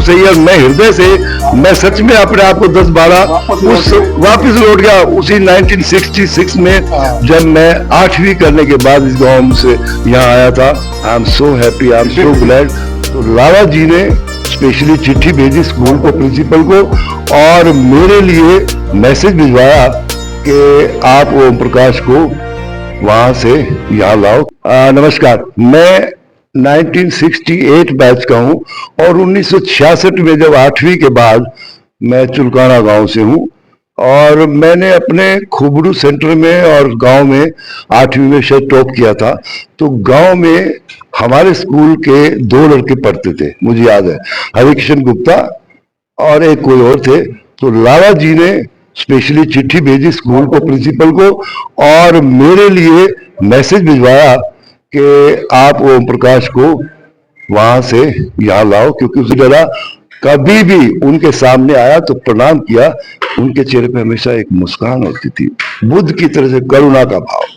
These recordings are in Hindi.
सही है। मैं हृदय से, मैं सच में अपने आप को 10-12 उस वापिस लौट गया उसी 1966 में, जब मैं 8वीं करने के बाद इस गांव से यहाँ आया था। I am so happy, I am so glad. तो लाला जी ने स्पेशली चिट्ठी भेजी स्कूल को, प्रिंसिपल को, और मेरे लिए मैसेज भिजवाया कि आप ओम प्रकाश को वहां से यहाँ लाओ। नमस्कार, मैं 1968 बैच का हूँ और 1966 में जब 8वीं के बाद मैं चुलकाना गांव से हूँ, और मैंने अपने खुबरू सेंटर में और गांव में 8वीं में शायद टॉप किया था। तो गांव में हमारे स्कूल के 2 लड़के पढ़ते थे, मुझे याद है, हरिकिशन गुप्ता और एक कोई और थे। तो लाला जी ने स्पेशली चिट्ठी भेजी स्कूल को, प्रिंसिपल को, और मेरे लिए मैसेज भिजवाया कि आप ओम प्रकाश को वहां से यहाँ लाओ, क्योंकि उसी तरह कभी भी उनके सामने आया तो प्रणाम किया, उनके चेहरे पे हमेशा एक मुस्कान होती थी, बुद्ध की तरह से करुणा का भाव।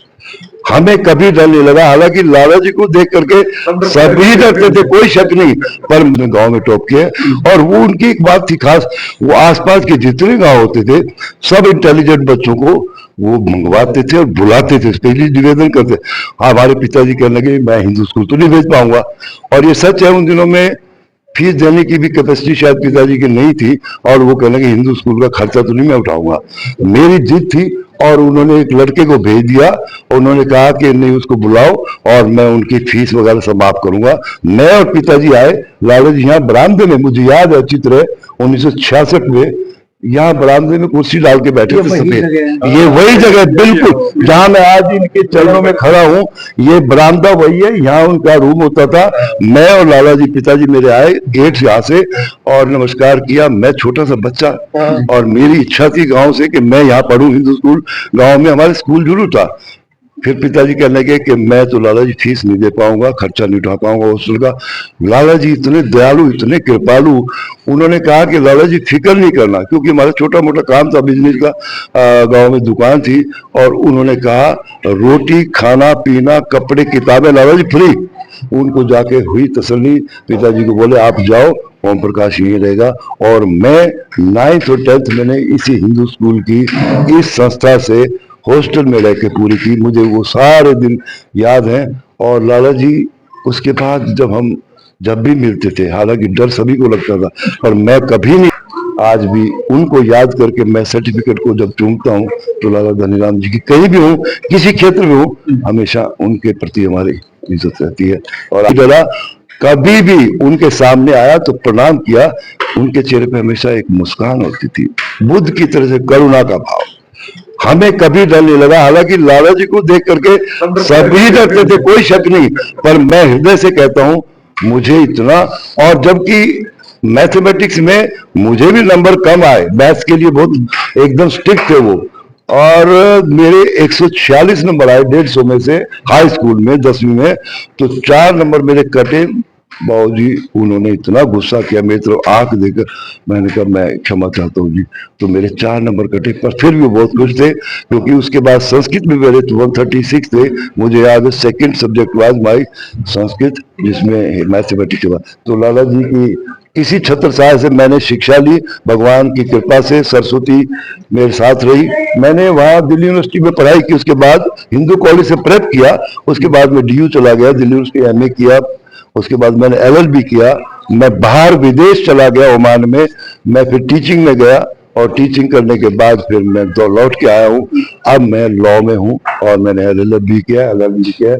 हमें कभी डर नहीं लगा, हालांकि लाला जी को देख करके सभी डरते थे, कोई शक नहीं, पर गांव में टॉप किए। और वो उनकी एक बात थी खास, वो आसपास के जितने गांव होते थे सब इंटेलिजेंट बच्चों को वो मंगवाते थे और बुलाते थे, स्पेशली निवेदन करते। हमारे पिताजी कहने लगे मैं हिंदू स्कूल तो नहीं भेज पाऊंगा, और ये सच है। उन दिनों में फीस देने की भी कैपेसिटी शायद पिताजी की नहीं थी, और वो कहने लगे हिंदू स्कूल का खर्चा तो नहीं मैं उठाऊंगा। मेरी जिद थी और उन्होंने एक लड़के को भेज दिया, उन्होंने कहा कि नहीं उसको बुलाओ और मैं उनकी फीस वगैरह सब माफ करूंगा। मैं और पिताजी आए, लाला जी यहाँ बरामदे में, मुझे याद है अच्छी तरह, 1966 में यहाँ बरामदे में कुर्सी डाल के बैठे थे सफेद। ये वही जगह बिल्कुल जहां मैं आज इनके चरणों में खड़ा हूँ, ये बरामदा वही है, यहाँ उनका रूम होता था। मैं और लाला जी, पिताजी मेरे आए गेट से यहाँ से और नमस्कार किया। मैं छोटा सा बच्चा और मेरी इच्छा थी गांव से कि मैं यहाँ पढ़ूं हिंदू स्कूल। गांव में हमारे स्कूल जरूर था। फिर पिताजी कहने लगे कि मैं तो लाला जी फीस नहीं दे पाऊंगा, खर्चा नहीं उठा पाऊंगा हॉस्टल का। लाला जी इतने दयालु, इतने कृपालु, उन्होंने कहा कि लाला जी फिक्र नहीं करना, क्योंकि हमारा छोटा मोटा काम था बिजनेस का, गांव में दुकान थी, और उन्होंने कहा रोटी खाना पीना कपड़े किताबें लाला जी फ्री। उनको जाके हुई तसल्ली, पिताजी को बोले आप जाओ, ओम प्रकाश यही रहेगा। और मैं 9th और 10th मैंने इसी हिंदू स्कूल की इस संस्था से हॉस्टल में रह के पूरी की, मुझे वो सारे दिन याद हैं। और लाला जी उसके बाद जब भी मिलते थे, हालांकि डर सभी को लगता था, पर मैं कभी नहीं, आज भी उनको याद करके मैं सर्टिफिकेट को जब चूमता हूँ तो लाला धनीराम जी की कहीं भी हूँ, किसी क्षेत्र में हूँ, हमेशा उनके प्रति हमारी इज्जत रहती है। और जरा कभी भी उनके सामने आया तो प्रणाम किया, उनके चेहरे पे हमेशा एक मुस्कान होती थी, बुद्ध की तरह से करुणा का भाव। हमें कभी डर नहीं लगा, हालांकि लाला जी को देख करके सभी डरते थे, कोई शक नहीं, पर मैं हृदय से कहता हूं मुझे इतना, और जबकि मैथमेटिक्स में मुझे भी नंबर कम आए, मैथ्स के लिए बहुत एकदम स्ट्रिक्ट थे वो, और मेरे 146 नंबर आए 150 में से हाई स्कूल में 10वीं में। तो 4 नंबर मेरे कटे। बाबूजी उन्होंने इतना गुस्सा किया मेरी तरफ आंख देकर, मैंने कहा मैं क्षमा चाहता हूँ जी। तो मेरे 4 नंबर कटे, पर फिर भी बहुत खुश थे, क्योंकि उसके बाद संस्कृत में मेरे 136 थे। मुझे याद है second subject was my Sanskrit, जिसमें मैथमेटिक्स के बाद। तो लाला जी की इसी छत्रछाया से मैंने शिक्षा ली, भगवान की कृपा से सरस्वती मेरे साथ रही। मैंने वहाँ दिल्ली यूनिवर्सिटी में पढ़ाई की, उसके बाद हिंदू कॉलेज से प्रेप किया, उसके बाद मैं DU चला गया, दिल्ली यूनिवर्सिटी MA किया, उसके बाद मैंने LLB किया। मैं बाहर विदेश चला गया, ओमान में। मैं फिर टीचिंग में गया, और टीचिंग करने के बाद फिर मैं लौट के आया हूँ। अब मैं लॉ में हूँ और मैंने LLB किया, LLB किया।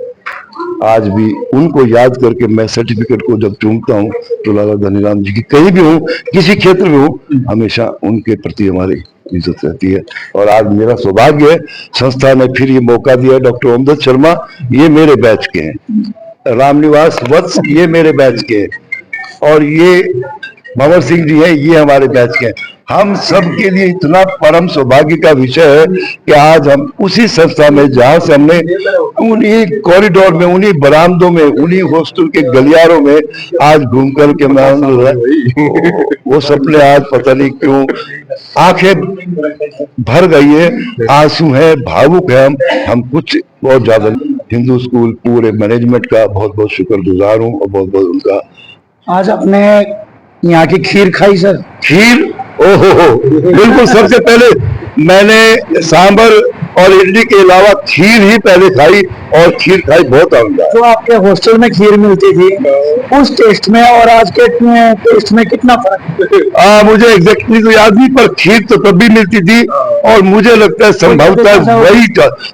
आज भी उनको याद करके मैं सर्टिफिकेट को जब चूमता हूँ तो लाला धनीराम जी की कहीं भी हूँ, किसी क्षेत्र में हूँ, हमेशा उनके प्रति हमारी इज्जत रहती है। और आज मेरा सौभाग्य है, संस्था ने फिर ये मौका दिया। डॉक्टर ओमदत्त शर्मा ये मेरे बैच के हैं, रामनिवास वत्स ये मेरे बैच के हैं, और ये भंवर सिंह जी है, ये हमारे बैच के हैं। हम सब के लिए इतना परम सौभाग्य का विषय है कि आज हम उसी संस्था में, जहां से हमने उन्हीं कॉरिडोर में, उन्हीं बरामदों में, उन्हीं हॉस्टल के गलियारों में आज घूम कर के मैं वो सपने आज पता नहीं क्यों आंखें भर गई है, आंसू है, भावुक है हम कुछ बहुत ज्यादा। हिंदू स्कूल पूरे मैनेजमेंट का बहुत बहुत शुक्रगुजार हूँ, और बहुत बहुत उनका। आज अपने यहाँ की खीर खाई सर? खीर, ओहो, बिल्कुल। सबसे पहले मैंने सांबर और इडली के अलावा खीर ही पहले खाई, और खीर खाई बहुत आनंद आया। जो आपके हॉस्टल में खीर मिलती थी उस टेस्ट में और आज के टेस्ट में कितना फर्क है? मुझे एग्जैक्टली तो याद नहीं, पर खीर तो तब भी मिलती थी, और मुझे लगता है संभवतः वही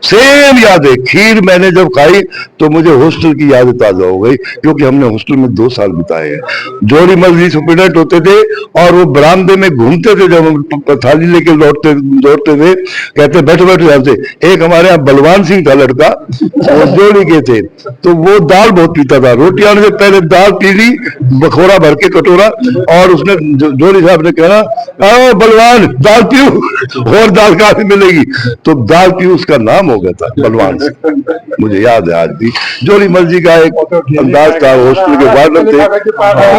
सेम याद है। खीर मैंने जब खाई तो मुझे हॉस्टल की यादें ताजा हो गई, क्योंकि हमने हॉस्टल में 2 साल बिताए हैं। जोड़ी मस्जिद सुपरडेंट होते थे, और वो बरामदे में घूमते थे, जब हम थाली लेके दौड़ते थे, कहते बैठो बैठो यहाँ से। एक हमारे यहाँ बलवान सिंह था लड़का, वो जोड़ी के थे, तो वो दाल बहुत पीता था। रोटी आने से पहले दाल पी ली, बखोरा भर के कटोरा, और उसने जोड़ी साहब ने कहा, आओ बलवान दाल पियो, और दाल कहाँ से मिलेगी, तो दाल पियो उसका नाम हो गया था बलवान सिंह। मुझे याद है आज भी। जोड़ी मस्जिद का एक अंदाज था, हॉस्टल के वार्डन थे।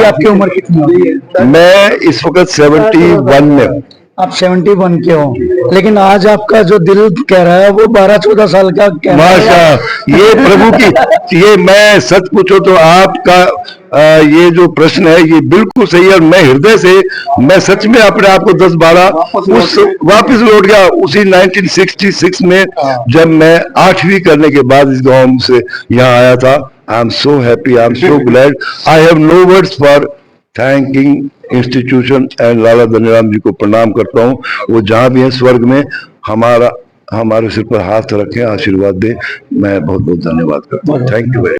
आपकी उम्र कितनी होगी? मैं इस वक्त 71 में हूँ। आप 71 के हो, लेकिन आज आपका जो दिल कह रहा है वो 12-14 साल का कह रहा है। माशा, ये प्रभु की, ये मैं सच पूछो तो आपका ये जो प्रश्न है ये बिल्कुल सही है। और मैं हृदय से, मैं सच में अपने आप को 10-12 उस वापिस लौट गया उसी 1966 में, जब मैं 8वीं करने के बाद इस गांव से यहाँ आया था। I am so happy, I am so glad, I have no words for thanking institution and Lala Dhaniram ji को प्रणाम करता हूँ। वो जहाँ भी है स्वर्ग में हमारे सिर पर हाथ रखें, आशीर्वाद दें। मैं बहुत बहुत धन्यवाद करता हूँ। Thank you very